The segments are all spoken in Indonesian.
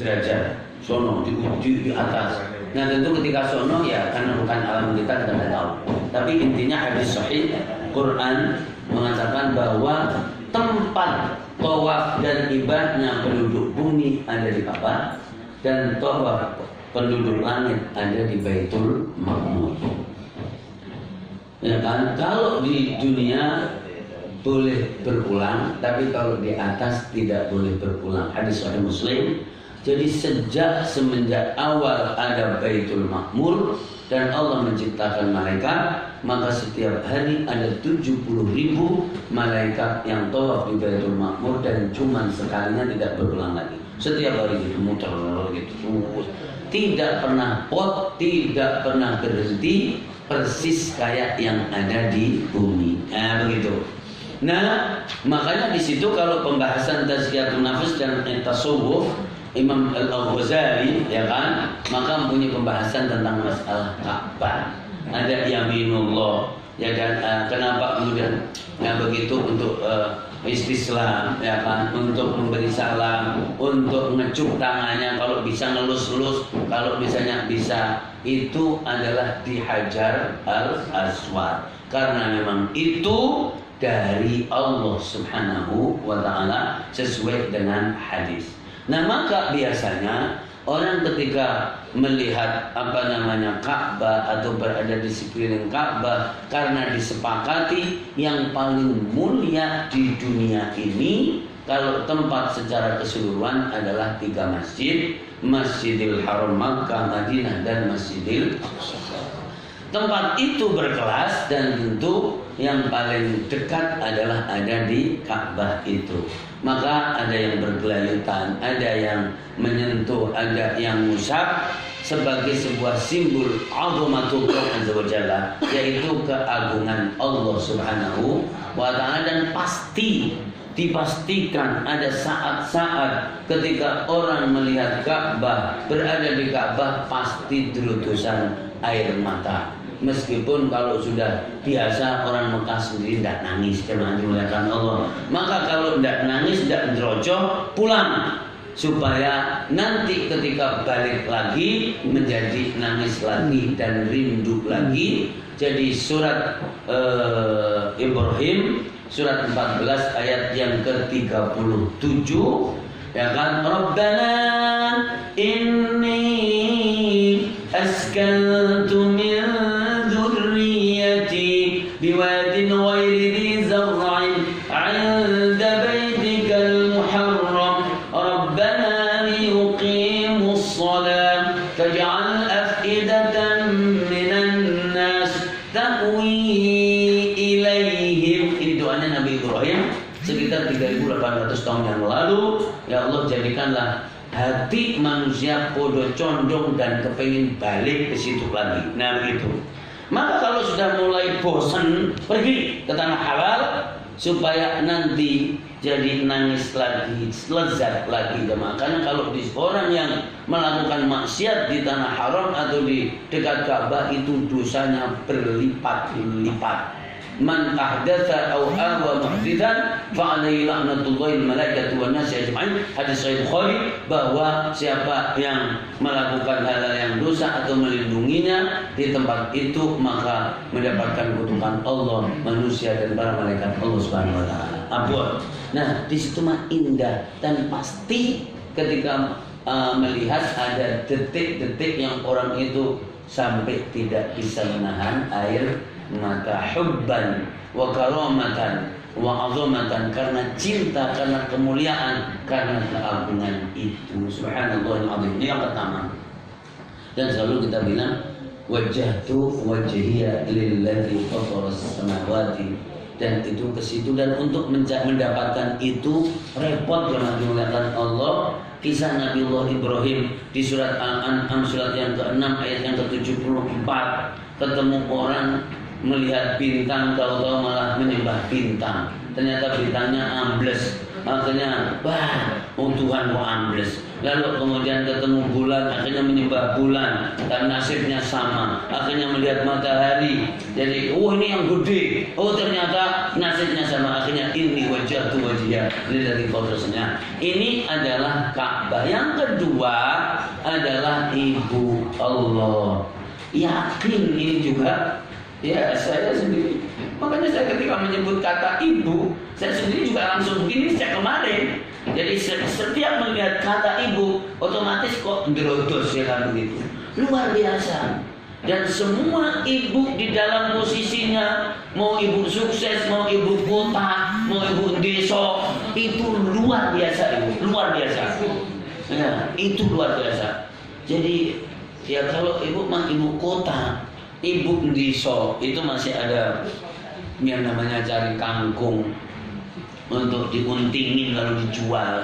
derajat sono di atas. Nah tentu ketika sono ya karena bukan alam kita tidak tahu. Tapi intinya hadis sahih Quran mengatakan bahwa tempat tawaf dan ibadahnya penduduk bumi ada di Ka'bah dan tawaf penduduk langit ada di Baitul Ma'mur. Ya kan? Kalau di dunia boleh berulang, tapi kalau di atas tidak boleh berulang. Hadis Sahih Muslim. Jadi semenjak awal ada Baitul Ma'mur dan Allah menciptakan malaikat, maka setiap hari ada 70.000 malaikat yang tawaf di Baitul Ma'mur dan cuma sekalinya tidak berulang lagi. Setiap hari gitu muter gitu terus. Tidak pernah pot, tidak pernah berhenti, persis kayak yang ada di bumi. Nah, begitu. Nah, makanya di situ kalau pembahasan tazkiyatun nafs dan tasawuf Imam Al-Ghazali ya kan, maka mempunyai pembahasan tentang masalah Ka'bah. Ada yaminullah ya kan, kenapa kemudian begitu untuk istislam ya kan, untuk memberi salam, untuk ngecup tangannya kalau bisa ngelus-elus, kalau misalnya bisa, itu adalah di Hajar Al-Aswad karena memang itu dari Allah Subhanahu wa taala sesuai dengan hadis. Nah, maka biasanya orang ketika melihat Ka'bah atau berada di sekeliling Ka'bah karena disepakati yang paling mulia di dunia ini kalau tempat secara keseluruhan adalah 3 masjid, Masjidil Haram Makkah, Madinah dan Masjidil Aqsa. Tempat itu berkelas dan tentu yang paling dekat adalah ada di Ka'bah itu. Maka ada yang bergelayutan, ada yang menyentuh, ada yang musab sebagai sebuah simbol azamatullah azza wa jalla, yaitu keagungan Allah Subhanahu wa taala. Dan pasti dipastikan ada saat-saat ketika orang melihat Ka'bah, berada di Ka'bah, pasti terutusan air mata. Meskipun kalau sudah biasa orang Mekah sendiri tidak nangis karena dimuliakan Allah. Maka kalau tidak nangis, tidak ndrojo, pulang supaya nanti ketika balik lagi menjadi nangis lagi dan rindu lagi. Jadi surat Ibrahim surat 14 ayat yang ke-37 ya kan, Rabbana inni askantu min بواد غير ذي زرع عند بيتك المحرم ربنا ليقيموا الصلاة فاجعل أفئدة من الناس تهوي إليهم. Ini doanya Nabi Ibrahim sekitar 3.800 tahun yang lalu. Ya Allah, jadikanlah hati manusia podo condong dan kepingin balik ke situ lagi. Nah begitu. Maka kalau sudah mulai bosan, pergi ke tanah halal supaya nanti jadi nangis lagi, lezat lagi. Makanya kalau orang yang melakukan maksiat di tanah haram atau di dekat Ka'bah itu dosanya berlipat-lipat. Man ahdatsa aw awa muhditsan fa alaihi la'natullahi wal malaikati wan nasi ajma'in. Hadis Sahih Bukhari bahwa siapa yang melakukan hal-hal yang dosa atau melindunginya di tempat itu maka mendapatkan kutukan Allah, manusia dan para malaikat Allah Subhanahu wa taala. Ampun. Nah, di situ mah indah dan pasti ketika melihat ada detik-detik yang orang itu sampai tidak bisa menahan air mata, hubban wa karamatan wa azamatan, karena cinta, karena kemuliaan, karena keagungan itu. Subhanallahil azim. Ini yang pertama. Dan selalu kita bilang wajjahtu wajhiya lillazi fataras samawati, dan itu ke situ. Dan untuk mendapatkan itu repot karena dimuliakan Allah. Kisah Nabiullah Ibrahim di surat Al-An'am surat yang ke-6 ayat yang ke-74, ketemu orang melihat bintang, tahu-tahu malah menyembah bintang. Ternyata bintangnya ambles. Akhirnya, wah, Oh Tuhan kok ambles. Lalu kemudian ketemu bulan, akhirnya menyembah bulan, dan nasibnya sama. Akhirnya melihat matahari, jadi oh ini yang gede. Oh ternyata nasibnya sama. Akhirnya ini wajah tu wajah dari kodosnya. Ini adalah Ka'bah. Yang kedua adalah Ibu Allah. Yakin ini juga. Ya saya sendiri. Makanya saya ketika menyebut kata ibu, saya sendiri juga langsung begini sejak kemarin. Jadi setiap melihat kata ibu, otomatis kok ngerodos ya kan begitu. Luar biasa. Dan semua ibu di dalam posisinya, mau ibu sukses, mau ibu kota, mau ibu desa, itu luar biasa ibu, luar biasa. Ya, itu luar biasa. Jadi ya kalau ibu mah ibu kota, ibu desa itu masih ada yang namanya cari kangkung untuk diuntingin lalu dijual,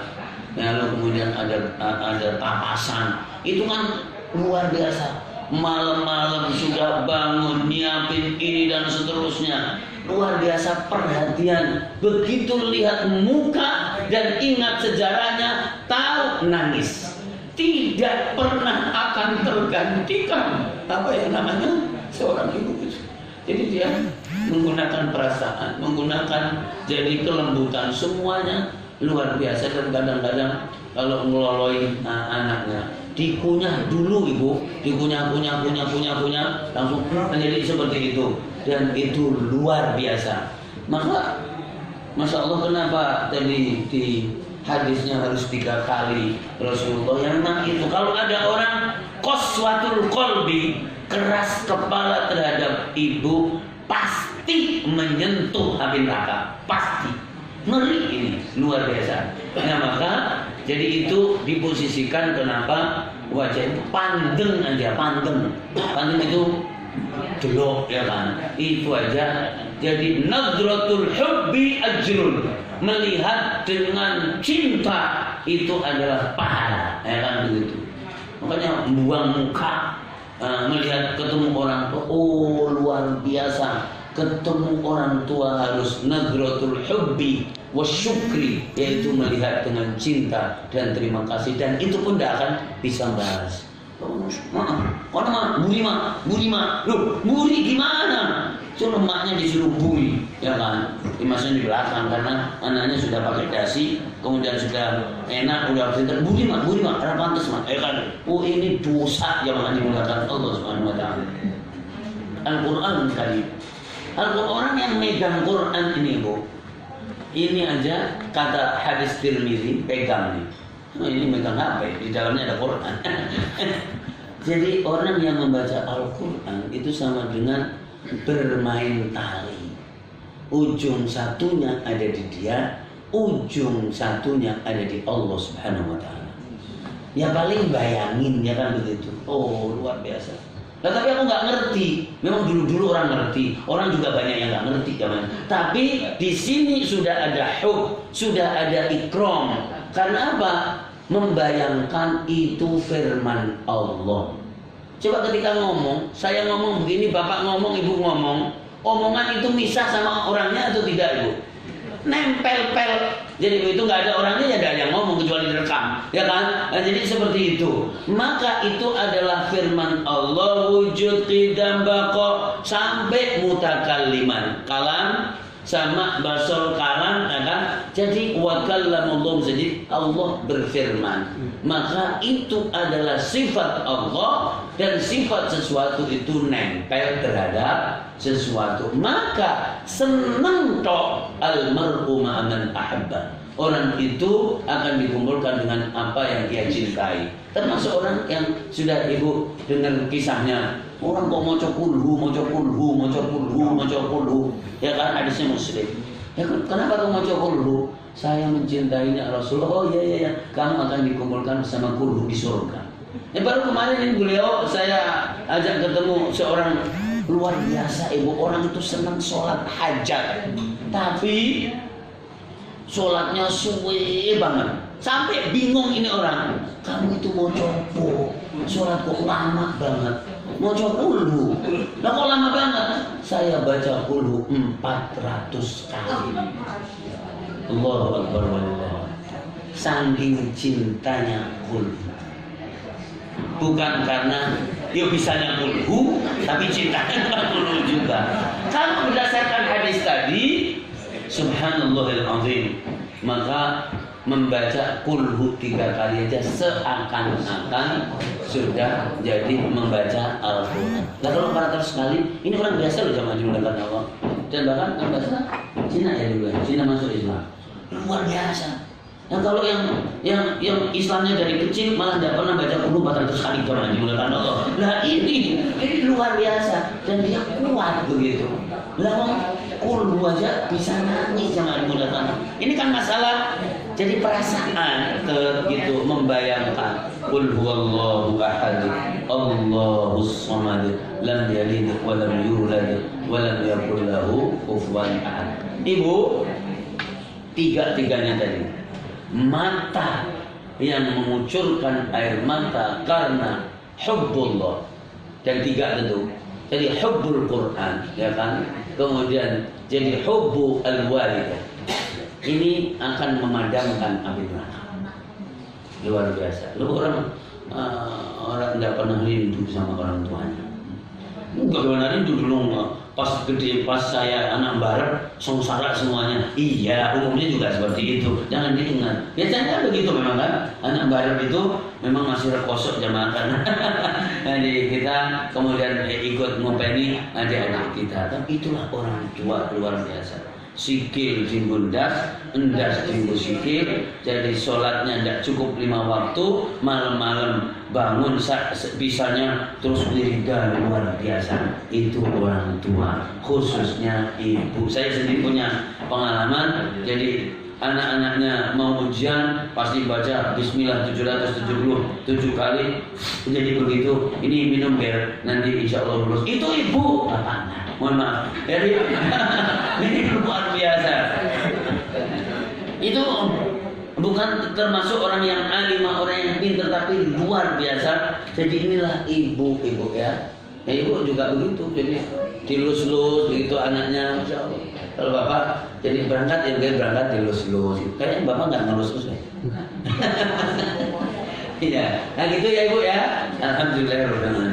lalu kemudian ada tapasan, itu kan luar biasa. Malam-malam sudah bangun nyiapin ini dan seterusnya, luar biasa perhatian. Begitu lihat muka dan ingat sejarahnya, tahu nangis. Tidak pernah akan tergantikan apa yang namanya seorang ibu itu. Jadi dia menggunakan perasaan, menggunakan jadi kelembutan, semuanya luar biasa. Dan kadang-kadang kalau ngeloloin anaknya, dikunyah dulu ibu, dikunyah langsung menjadi seperti itu. Dan itu luar biasa. Maka Masya Allah, kenapa tadi di hadisnya harus 3 kali Rasulullah yang memang itu. Kalau ada orang qaswatul qalbi, keras kepala terhadap ibu, pasti menyentuh api neraka, pasti. Ngeri ini, luar biasa. Nah maka jadi itu diposisikan, kenapa wajah itu pandeng aja, pandeng itu delok ya kan, itu aja. Jadi nadratul hubbi ajrun, melihat dengan cinta itu adalah pahala, ya kan begitu. Makanya buang muka, melihat ketemu orang tua, oh luar biasa. Ketemu orang tua harus nadratul hubbi wasyukri, yaitu melihat dengan cinta dan terima kasih. Dan itu pun tidak akan bisa bahas. Orang Burima, loh Buri gimana? Cuma emaknya disuruh buri, ya kan? Dimasukkan di belakang karena anaknya sudah pakai dasi, kemudian sudah enak, udah pintar. Burima, karena pantas mah, ya kan? Oh ini dosa yang dimulakan Allah Subhanahu Wa Taala. Al-Quran tadi, orang yang megang Quran ini bu, ini aja kata hadis Tirmizi, pegang nih. Oh, ini megang HP, di dalamnya ada Quran. Jadi orang yang membaca Al-Quran itu sama dengan bermain tali. Ujung satunya ada di dia, ujung satunya ada di Allah Subhanahu Wa Taala. Ya paling bayangin ya kan begitu. Oh luar biasa. Nah, tapi aku nggak ngerti. Memang dulu orang ngerti. Orang juga banyak yang nggak ngerti kan. Tapi di sini sudah ada hub, sudah ada ikram. Karena apa? Membayangkan itu firman Allah. Coba ketika ngomong, saya ngomong begini, bapak ngomong, ibu ngomong, omongan itu misah sama orangnya atau tidak ibu? Nempel-pel. Jadi itu nggak ada orangnya, ya nggak ada yang ngomong kecuali direkam, ya kan? Nah, jadi seperti itu. Maka itu adalah firman Allah, wujud qidam baqa sampai mutakalliman, kalam sama basol kalam, ya kan? Jadi wa kallamullah, jadi Allah berfirman. Maka itu adalah sifat Allah, dan sifat sesuatu itu nempel terhadap sesuatu. Maka senang tok al-mar'u ma'aman ahabba. Orang itu akan dikumpulkan dengan apa yang dia cintai. Termasuk orang yang sudah ibu dengar kisahnya. Orang kok moco kulhu, ya kan, hadisnya Muslim. Ya kenapa kau moco kulhu? Saya mencintainya Rasulullah. Oh iya, kamu akan dikumpulkan bersama kulhu di surga. Baru kemarin ini beliau saya ajak ketemu seorang luar biasa ibu. Orang itu senang sholat hajat, tapi sholatnya suwe banget. Sampai bingung ini orang. Kamu itu mau coba sholat kok lama banget. Mau coba kulhu. Lah kok lama banget? Saya baca kulhu 400 kali. Allahu Akbar walillah. saking cintanya kulhu. Bukan karena dia bisanya kulhu, tapi cintanya kulhu juga. Kalau berdasarkan hadis tadi, subhanallahil azim, maka membaca kulhu 3 kali aja seakan-akan sudah jadi membaca Al-Quran. Nah kalau 400 kali, ini orang biasa loh jamaah dimulakan Allah. Dan bahkan bahasa Cina ya juga, Cina masuk Islam, luar biasa. Nah kalau yang Islamnya dari kecil malah tidak pernah baca kulhu 400 kali jamaah dimulakan Allah. Nah ini luar biasa dan dia kuat begitu. Lah kulhu aja bisa nangis jamaah dimulakan. Ini kan masalah. Jadi perasaan gitu membayangkan qul huwallahu ahad Allahus samad lam yalid wa lam yulad wa lam yakul lahu kufuwan ahad. Ibu, tiga-tiganya tadi. Mata yang mengucurkan air mata karena hubbullah. Dan 3 tentu. Jadi hubbul Quran, ya kan? Kemudian jadi hubbu al-walidah. Ini akan memadamkan api neraka. Luar biasa. Lu orang tidak pernah rindu sama orang tuanya. Bagaimana rindu dulu pas gede, pas saya anak barat, sengsara semuanya. Iya, umumnya juga seperti itu. Jangan diingat. Biasanya begitu memang kan. Anak barat itu memang masih rekosok jamaah kan. Jadi kita kemudian ikut ngopeni adik-adik kita. Tapi itulah orang tua luar biasa. Sikil timbul das, endas timbul sikil. Jadi sholatnya tidak cukup 5 waktu, malam-malam bangun bisanya terus wiridan luar biasa. Itu orang tua, khususnya ibu. Saya sendiri punya pengalaman. Jadi anak-anaknya mau ujian pasti baca Bismillah 777 kali. Jadi begitu, ini minum biar nanti insya Allah lulus. Itu ibu, bapaknya. Mohon maaf. Jadi ini luar biasa. Itu bukan termasuk orang yang alim, orang yang pintar, tapi luar biasa. Jadi inilah ibu-ibu ya. Ya ibu juga begitu. Jadi dilus-lus begitu anaknya, Masya Allah. Kalau bapak jadi berangkat ya dia berangkat dilus-lus. Kayaknya bapak nggak ngelus-lus ya. Iya. Nah gitu ya ibu ya. Alhamdulillah.